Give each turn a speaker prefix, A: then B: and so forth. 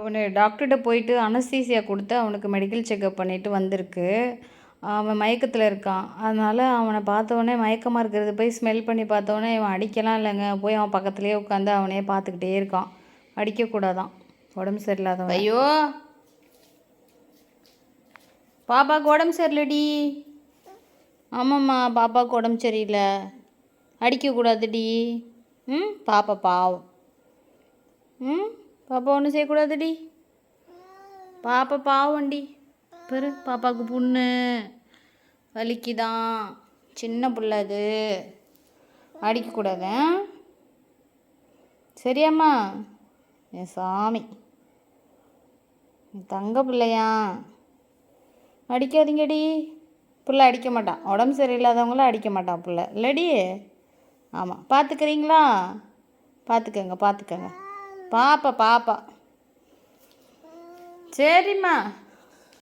A: அவனு டாக்டர்கிட்ட போயிட்டு அனஸ்தீசியா கொடுத்து அவனுக்கு மெடிக்கல் செக்கப் பண்ணிவிட்டு வந்திருக்கு. அவன் மயக்கத்தில் இருக்கான். அதனால் அவனை பார்த்தோன்னே மயக்கமாக இருக்கிறது போய் ஸ்மெல் பண்ணி பார்த்தோன்னே இவன் அடிக்கலாம் இல்லைங்க. போய் அவன் பக்கத்துலேயே உட்காந்து அவனையே பார்த்துக்கிட்டே இருக்கான். அடிக்கக்கூடாதான், உடம்பு சரியில்லாதவன். ஐயோ பாப்பாவுக்கு உடம்பு சரியில்லடி. ஆமாம்மா, பாப்பாவுக்கு உடம்பு சரியில்லை. அடிக்கக்கூடாதுடி. பாப்பா பாவம். பாப்பா ஒன்றும் செய்யக்கூடாதுடி. பாப்பா பாவண்டி. பெரு பாப்பாவுக்கு புண்ணு வலிக்குதான். சின்ன பிள்ளை அது, அடிக்கக்கூடாது. சரியாம்மா? என் சாமி, தங்க பிள்ளையா, அடிக்காதீங்கடி. பிள்ளை அடிக்க மாட்டான். உடம்பு சரியில்லாதவங்களும் அடிக்க மாட்டான் பிள்ளை இல்லடி. ஆமாம், பார்த்துக்கிறீங்களா? பார்த்துக்கங்க. பாப்பா சரிம்மா.